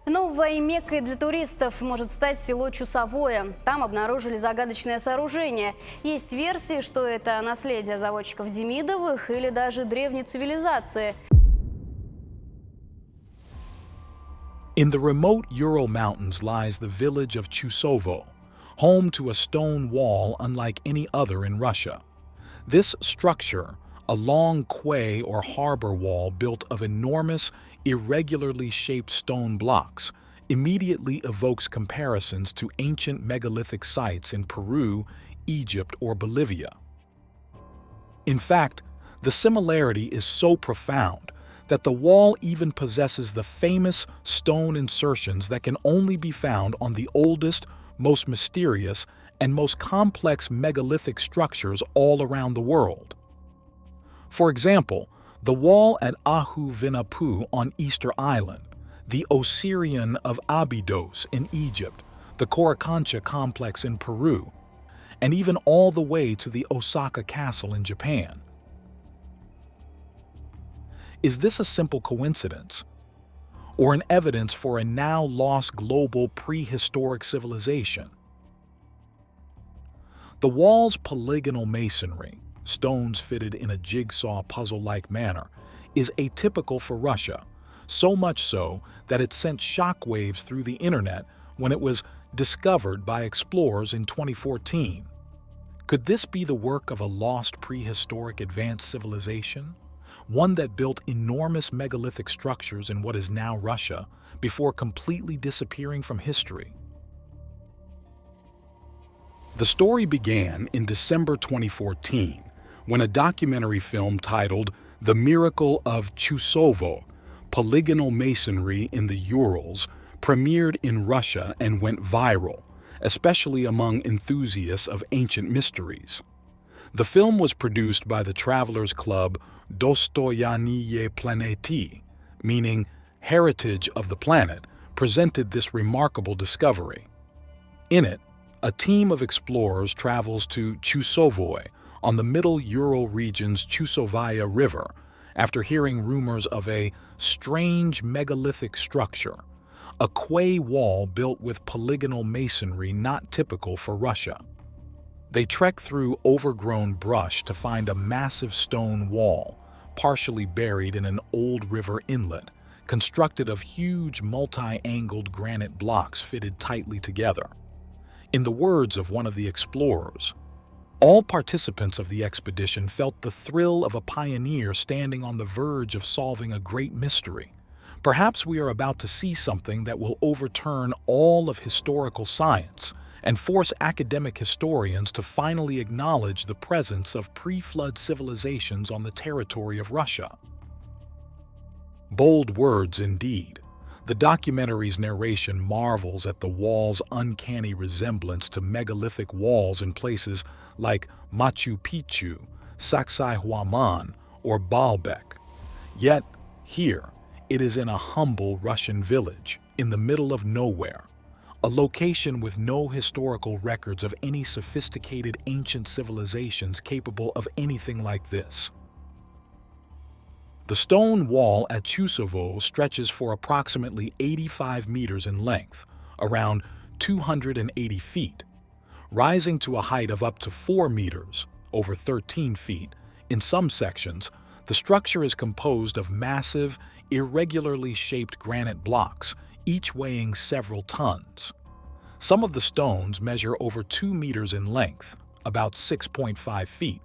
Новой меккой для туристов может стать село Чусовое. Там обнаружили загадочное сооружение. Есть версии, что это наследие заводчиков Демидовых или даже древней цивилизации. In the remote Ural Mountains lies the village of Chusovoe, home to a stone wall unlike any other in Russia. This structure, a long quay or harbor wall built of enormous, irregularly shaped stone blocks, immediately evokes comparisons to ancient megalithic sites in Peru, Egypt, or Bolivia. In fact, the similarity is so profound that the wall even possesses the famous stone insertions that can only be found on the oldest, most mysterious, and most complex megalithic structures all around the world. For example, the wall at Ahu Vinapu on Easter Island, the Osirion of Abydos in Egypt, the Coricancha complex in Peru, and even all the way to the Osaka Castle in Japan. Is this a simple coincidence, or an evidence for a now lost global prehistoric civilization? The wall's polygonal masonry, stones fitted in a jigsaw puzzle-like manner, is atypical for Russia, so much so that it sent shockwaves through the internet when it was discovered by explorers in 2014. Could this be the work of a lost prehistoric advanced civilization? One that built enormous megalithic structures in what is now Russia before completely disappearing from history. The story began in December 2014 when a documentary film titled The Miracle of Chusovoe, Polygonal Masonry in the Urals, premiered in Russia and went viral, especially among enthusiasts of ancient mysteries. The film was produced by the Travelers Club Dostoyaniye Planeti, meaning Heritage of the Planet, presented this remarkable discovery. In it, a team of explorers travels to Chusovoye on the middle Ural region's Chusovoye River after hearing rumors of a strange megalithic structure, a quay wall built with polygonal masonry not typical for Russia. They trek through overgrown brush to find a massive stone wall, partially buried in an old river inlet, constructed of huge multi-angled granite blocks fitted tightly together. In the words of one of the explorers, all participants of the expedition felt the thrill of a pioneer standing on the verge of solving a great mystery. Perhaps we are about to see something that will overturn all of historical science and force academic historians to finally acknowledge the presence of pre-flood civilizations on the territory of Russia. Bold words indeed. The documentary's narration marvels at the wall's uncanny resemblance to megalithic walls in places like Machu Picchu, Sacsayhuaman, or Baalbek. Yet, here, it is in a humble Russian village, in the middle of nowhere, a location with no historical records of any sophisticated ancient civilizations capable of anything like this. The stone wall at Chusovoe stretches for approximately 85 meters in length, around 280 feet, rising to a height of up to 4 meters, over 13 feet. In some sections, the structure is composed of massive, irregularly shaped granite blocks, each weighing several tons. Some of the stones measure over 2 meters in length, about 6.5 feet,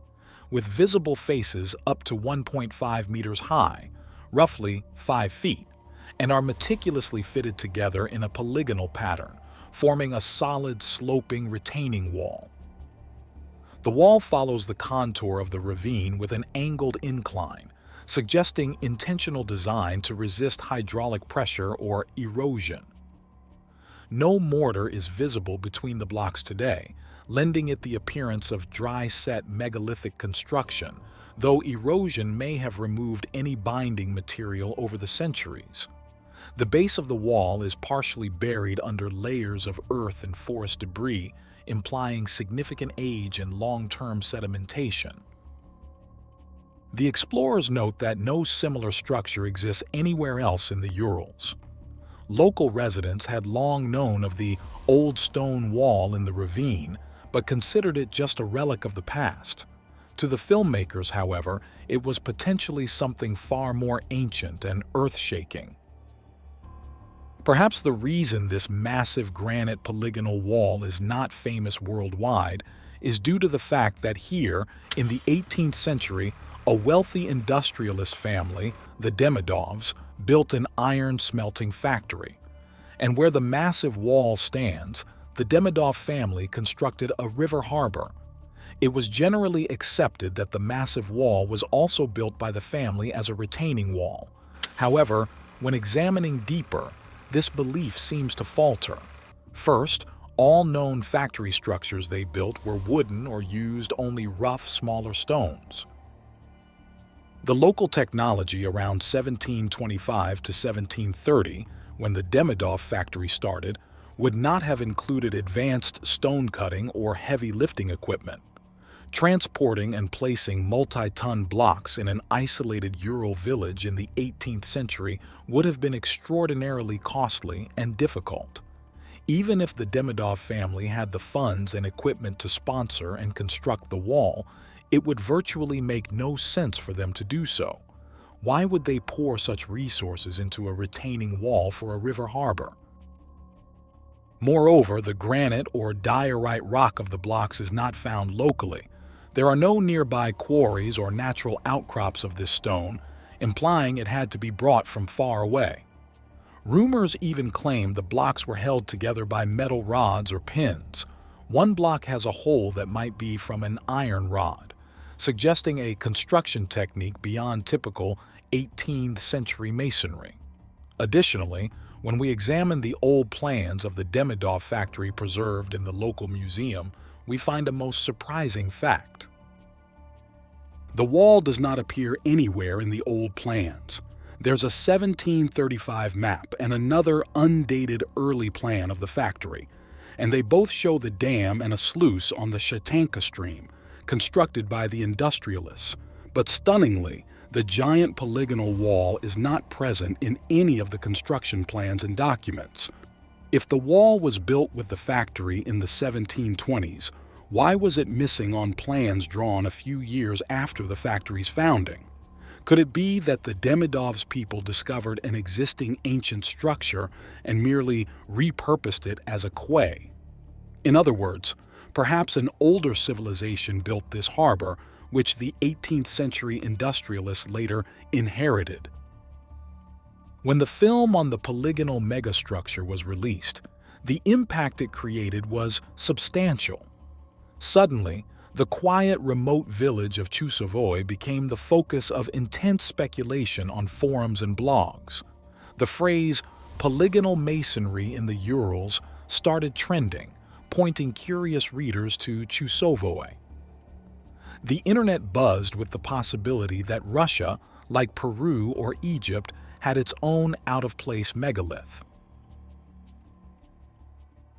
with visible faces up to 1.5 meters high, roughly 5 feet, and are meticulously fitted together in a polygonal pattern, forming a solid sloping retaining wall. The wall follows the contour of the ravine with an angled incline, suggesting intentional design to resist hydraulic pressure or erosion. No mortar is visible between the blocks today, lending it the appearance of dry-set megalithic construction, though erosion may have removed any binding material over the centuries. The base of the wall is partially buried under layers of earth and forest debris, implying significant age and long-term sedimentation. The explorers note that no similar structure exists anywhere else in the Urals. Local residents had long known of the old stone wall in the ravine, but considered it just a relic of the past. To the filmmakers, however, it was potentially something far more ancient and earth-shaking. Perhaps the reason this massive granite polygonal wall is not famous worldwide is due to the fact that here, in the 18th century, a wealthy industrialist family, the Demidovs, built an iron smelting factory. And where the massive wall stands, the Demidov family constructed a river harbor. It was generally accepted that the massive wall was also built by the family as a retaining wall. However, when examining deeper, this belief seems to falter. First, all known factory structures they built were wooden or used only rough, smaller stones. The local technology around 1725 to 1730, when the Demidov factory started, would not have included advanced stone cutting or heavy lifting equipment. Transporting and placing multi-ton blocks in an isolated Ural village in the 18th century would have been extraordinarily costly and difficult. Even if the Demidov family had the funds and equipment to sponsor and construct the wall, it would virtually make no sense for them to do so. Why would they pour such resources into a retaining wall for a river harbor? Moreover, the granite or diorite rock of the blocks is not found locally. There are no nearby quarries or natural outcrops of this stone, implying it had to be brought from far away. Rumors even claim the blocks were held together by metal rods or pins. One block has a hole that might be from an iron rod, suggesting a construction technique beyond typical 18th century masonry. Additionally, when we examine the old plans of the Demidov factory preserved in the local museum, we find a most surprising fact. The wall does not appear anywhere in the old plans. There's a 1735 map and another undated early plan of the factory, and they both show the dam and a sluice on the Shatanka stream, constructed by the industrialists. But stunningly, the giant polygonal wall is not present in any of the construction plans and documents. If the wall was built with the factory in the 1720s, why was it missing on plans drawn a few years after the factory's founding? Could it be that the Demidovs people discovered an existing ancient structure and merely repurposed it as a quay? In other words, perhaps an older civilization built this harbor, which the 18th century industrialists later inherited. When the film on the polygonal megastructure was released, the impact it created was substantial. Suddenly, the quiet, remote village of Chusovoye became the focus of intense speculation on forums and blogs. The phrase polygonal masonry in the Urals started trending, pointing curious readers to Chusovoye. The internet buzzed with the possibility that Russia, like Peru or Egypt, had its own out-of-place megalith.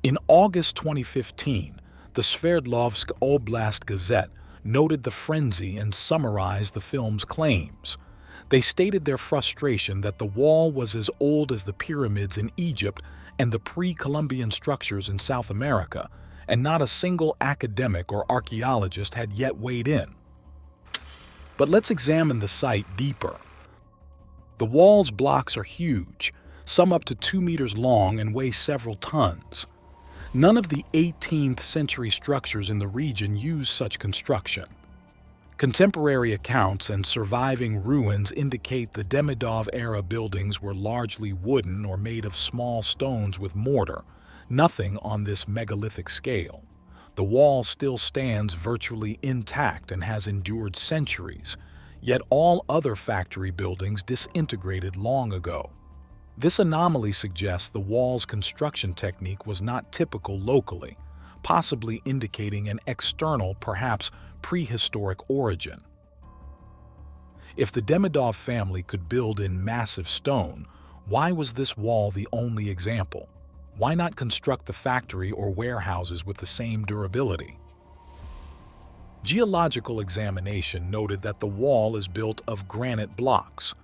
In August 2015, the Sverdlovsk Oblast Gazette noted the frenzy and summarized the film's claims. They stated their frustration that the wall was as old as the pyramids in Egypt and the pre-Columbian structures in South America, and not a single academic or archaeologist had yet weighed in. But let's examine the site deeper. The wall's blocks are huge, some up to 2 meters long and weigh several tons. None of the 18th century structures in the region use such construction. Contemporary accounts and surviving ruins indicate the Demidov-era buildings were largely wooden or made of small stones with mortar, nothing on this megalithic scale. The wall still stands virtually intact and has endured centuries, yet all other factory buildings disintegrated long ago. This anomaly suggests the wall's construction technique was not typical locally, possibly indicating an external, perhaps prehistoric origin. If the Demidov family could build in massive stone, why was this wall the only example? Why not construct the factory or warehouses with the same durability? Geological examination noted that the wall is built of granite blocks.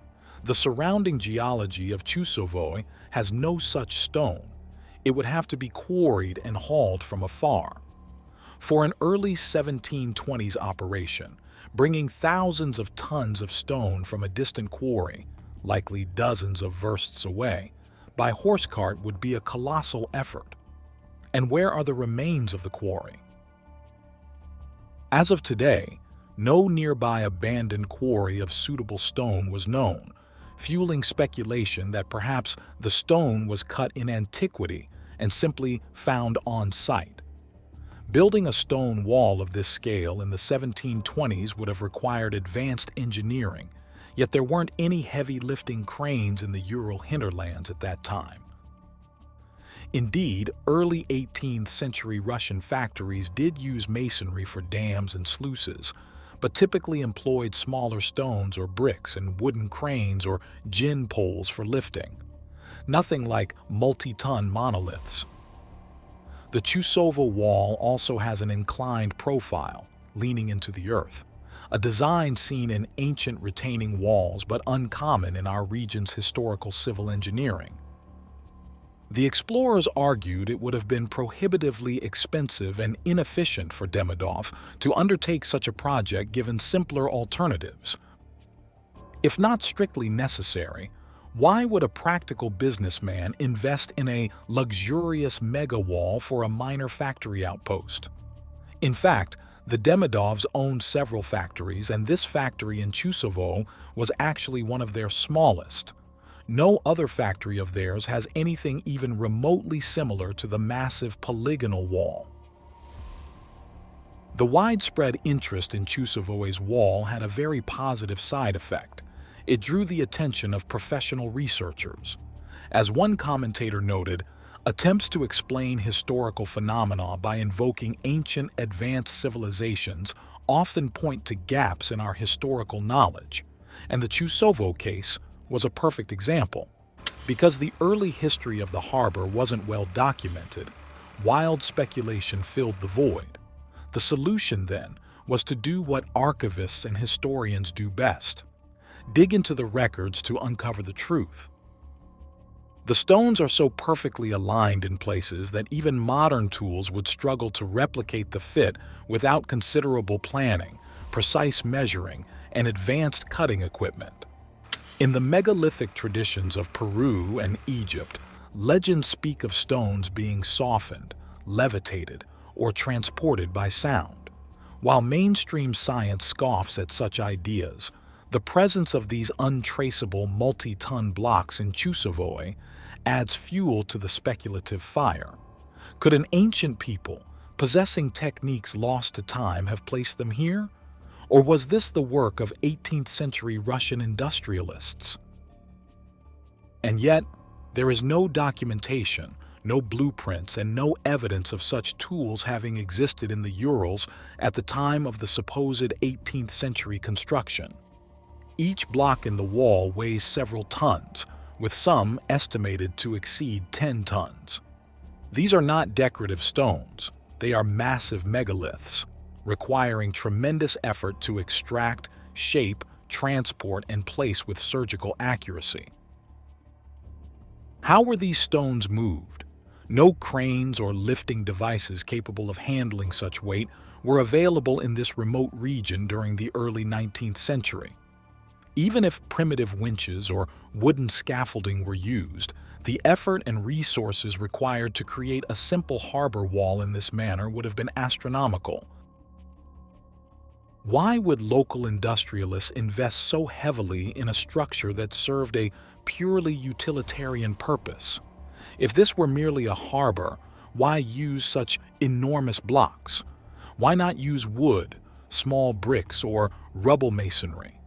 The surrounding geology of Chusovoye has no such stone. It would have to be quarried and hauled from afar. For an early 1720s operation, bringing thousands of tons of stone from a distant quarry, likely dozens of versts away, by horse cart would be a colossal effort. And where are the remains of the quarry? As of today, no nearby abandoned quarry of suitable stone was known, fueling speculation that perhaps the stone was cut in antiquity and simply found on site. Building a stone wall of this scale in the 1720s would have required advanced engineering, yet there weren't any heavy lifting cranes in the Ural hinterlands at that time. Indeed, early 18th century Russian factories did use masonry for dams and sluices, but typically employed smaller stones or bricks and wooden cranes or gin poles for lifting. Nothing like multi-ton monoliths. The Chusovoye wall also has an inclined profile, leaning into the earth, a design seen in ancient retaining walls but uncommon in our region's historical civil engineering. The explorers argued it would have been prohibitively expensive and inefficient for Demidov to undertake such a project given simpler alternatives. If not strictly necessary, why would a practical businessman invest in a luxurious mega-wall for a minor factory outpost? In fact, the Demidovs owned several factories, and this factory in Chusovoye was actually one of their smallest. No other factory of theirs has anything even remotely similar to the massive polygonal wall. The widespread interest in Chusovoye's wall had a very positive side effect. It drew the attention of professional researchers. As one commentator noted, attempts to explain historical phenomena by invoking ancient advanced civilizations often point to gaps in our historical knowledge, and the Chusovoye case was a perfect example. Because the early history of the harbor wasn't well documented, wild speculation filled the void. The solution, then, was to do what archivists and historians do best: dig into the records to uncover the truth. The stones are so perfectly aligned in places that even modern tools would struggle to replicate the fit without considerable planning, precise measuring, and advanced cutting equipment. In the megalithic traditions of Peru and Egypt, legends speak of stones being softened, levitated, or transported by sound. While mainstream science scoffs at such ideas, the presence of these untraceable multi-ton blocks in Chusovoye adds fuel to the speculative fire. Could an ancient people, possessing techniques lost to time, have placed them here? Or was this the work of 18th century Russian industrialists? And yet, there is no documentation, no blueprints, and no evidence of such tools having existed in the Urals at the time of the supposed 18th century construction. Each block in the wall weighs several tons, with some estimated to exceed 10 tons. These are not decorative stones, they are massive megaliths, requiring tremendous effort to extract, shape, transport, and place with surgical accuracy. How were these stones moved? No cranes or lifting devices capable of handling such weight were available in this remote region during the early 19th century. Even if primitive winches or wooden scaffolding were used, the effort and resources required to create a simple harbor wall in this manner would have been astronomical. Why would local industrialists invest so heavily in a structure that served a purely utilitarian purpose? If this were merely a harbor, why use such enormous blocks? Why not use wood, small bricks, or rubble masonry,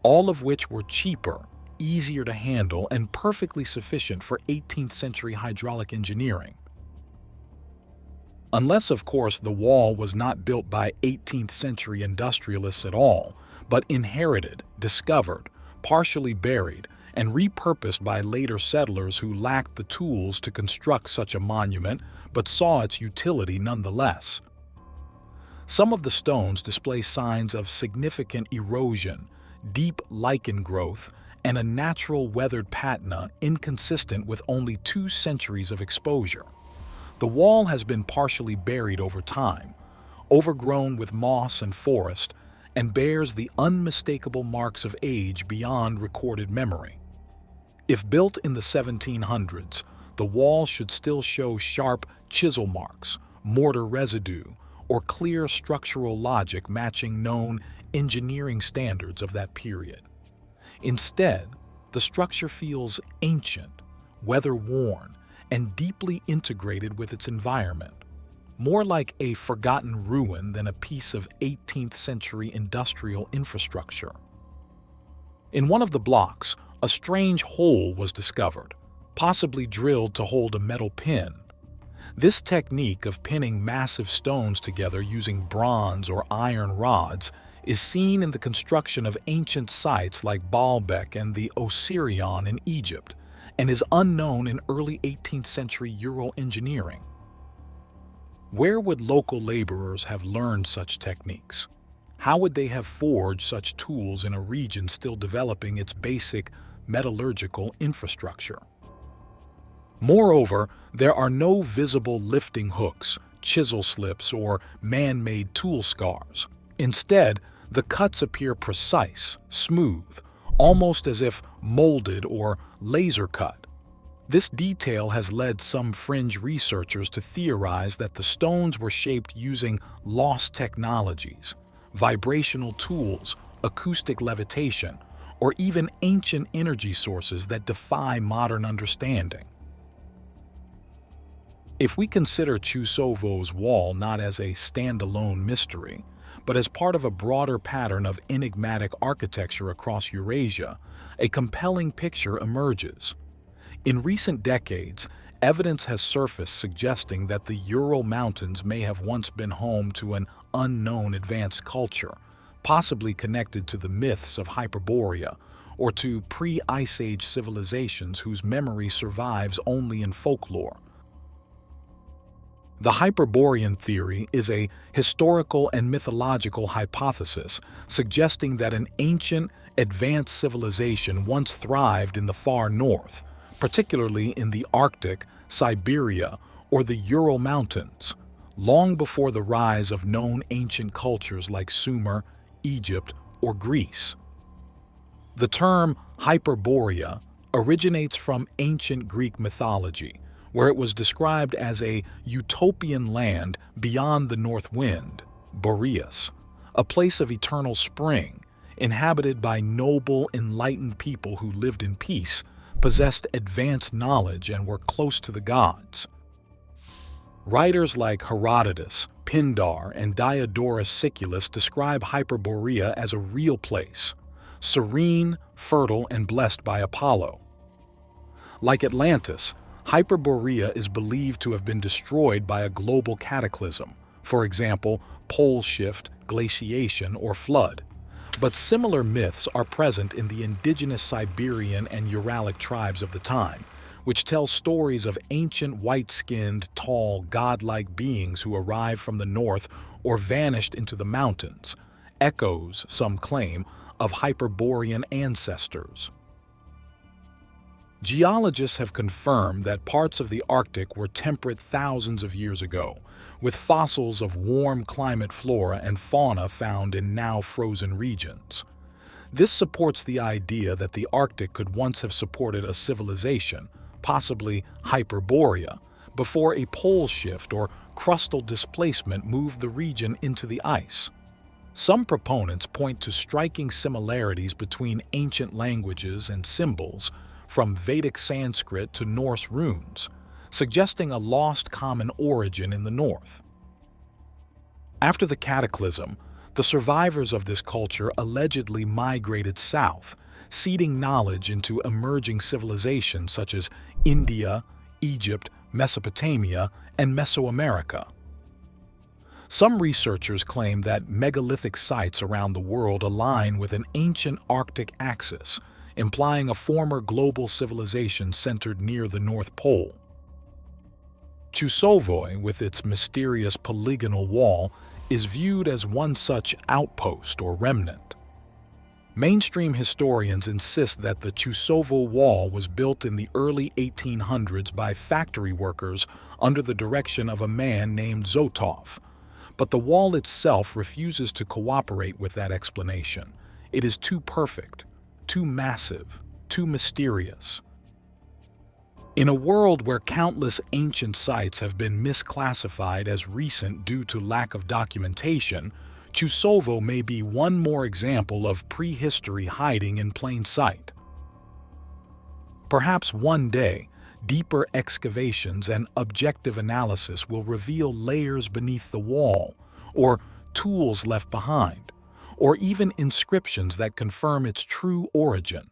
all of which were cheaper, easier to handle, and perfectly sufficient for 18th century hydraulic engineering? Unless, of course, the wall was not built by 18th century industrialists at all, but inherited, discovered, partially buried, and repurposed by later settlers who lacked the tools to construct such a monument but saw its utility nonetheless. Some of the stones display signs of significant erosion, deep lichen growth, and a natural weathered patina inconsistent with only 2 centuries of exposure. The wall has been partially buried over time, overgrown with moss and forest, and bears the unmistakable marks of age beyond recorded memory. If built in the 1700s, the wall should still show sharp chisel marks, mortar residue, or clear structural logic matching known engineering standards of that period. Instead, the structure feels ancient, weather-worn, and deeply integrated with its environment, more like a forgotten ruin than a piece of 18th century industrial infrastructure. In one of the blocks, a strange hole was discovered, possibly drilled to hold a metal pin. This technique of pinning massive stones together using bronze or iron rods is seen in the construction of ancient sites like Baalbek and the Osirion in Egypt, and is unknown in early 18th century Ural engineering. Where would local laborers have learned such techniques? How would they have forged such tools in a region still developing its basic metallurgical infrastructure? Moreover, there are no visible lifting hooks, chisel slips, or man-made tool scars. Instead, the cuts appear precise, smooth, almost as if molded or laser cut. This detail has led some fringe researchers to theorize that the stones were shaped using lost technologies, vibrational tools, acoustic levitation, or even ancient energy sources that defy modern understanding. If we consider Chusovoe's wall not as a standalone mystery, but as part of a broader pattern of enigmatic architecture across Eurasia, a compelling picture emerges. In recent decades, evidence has surfaced suggesting that the Ural Mountains may have once been home to an unknown advanced culture, possibly connected to the myths of Hyperborea or to pre-Ice Age civilizations whose memory survives only in folklore. The Hyperborean theory is a historical and mythological hypothesis suggesting that an ancient, advanced civilization once thrived in the far north, particularly in the Arctic, Siberia, or the Ural Mountains, long before the rise of known ancient cultures like Sumer, Egypt, or Greece. The term Hyperborea originates from ancient Greek mythology, where it was described as a utopian land beyond the north wind, Boreas, a place of eternal spring, inhabited by noble, enlightened people who lived in peace, possessed advanced knowledge, and were close to the gods. Writers like Herodotus, Pindar, and Diodorus Siculus describe Hyperborea as a real place, serene, fertile, and blessed by Apollo. Like Atlantis, Hyperborea is believed to have been destroyed by a global cataclysm, for example, pole shift, glaciation, or flood. But similar myths are present in the indigenous Siberian and Uralic tribes of the time, which tell stories of ancient white-skinned, tall, godlike beings who arrived from the north or vanished into the mountains, echoes, some claim, of Hyperborean ancestors. Geologists have confirmed that parts of the Arctic were temperate thousands of years ago, with fossils of warm climate flora and fauna found in now frozen regions. This supports the idea that the Arctic could once have supported a civilization, possibly Hyperborea, before a pole shift or crustal displacement moved the region into the ice. Some proponents point to striking similarities between ancient languages and symbols, from Vedic Sanskrit to Norse runes, suggesting a lost common origin in the north. After the cataclysm, the survivors of this culture allegedly migrated south, seeding knowledge into emerging civilizations such as India, Egypt, Mesopotamia, and Mesoamerica. Some researchers claim that megalithic sites around the world align with an ancient Arctic axis, implying a former global civilization centered near the North Pole. Chusovoye, with its mysterious polygonal wall, is viewed as one such outpost or remnant. Mainstream historians insist that the Chusovoe wall was built in the early 1800s by factory workers under the direction of a man named Zotov. But the wall itself refuses to cooperate with that explanation. It is too perfect, too massive, too mysterious. In a world where countless ancient sites have been misclassified as recent due to lack of documentation, Chusovoe may be one more example of prehistory hiding in plain sight. Perhaps one day, deeper excavations and objective analysis will reveal layers beneath the wall, or tools left behind, or even inscriptions that confirm its true origin.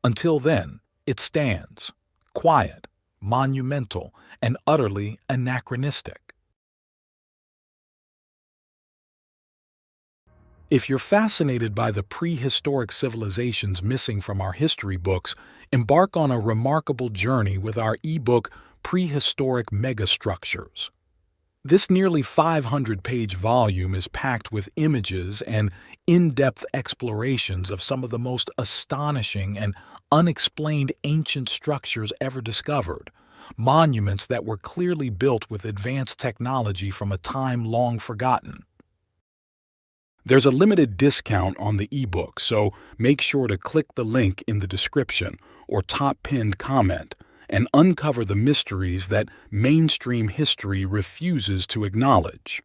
Until then, it stands, quiet, monumental, and utterly anachronistic. If you're fascinated by the prehistoric civilizations missing from our history books, embark on a remarkable journey with our ebook, Prehistoric Megastructures. This nearly 500-page volume is packed with images and in-depth explorations of some of the most astonishing and unexplained ancient structures ever discovered, monuments that were clearly built with advanced technology from a time long forgotten. There's a limited discount on the ebook, so make sure to click the link in the description or top pinned comment and uncover the mysteries that mainstream history refuses to acknowledge.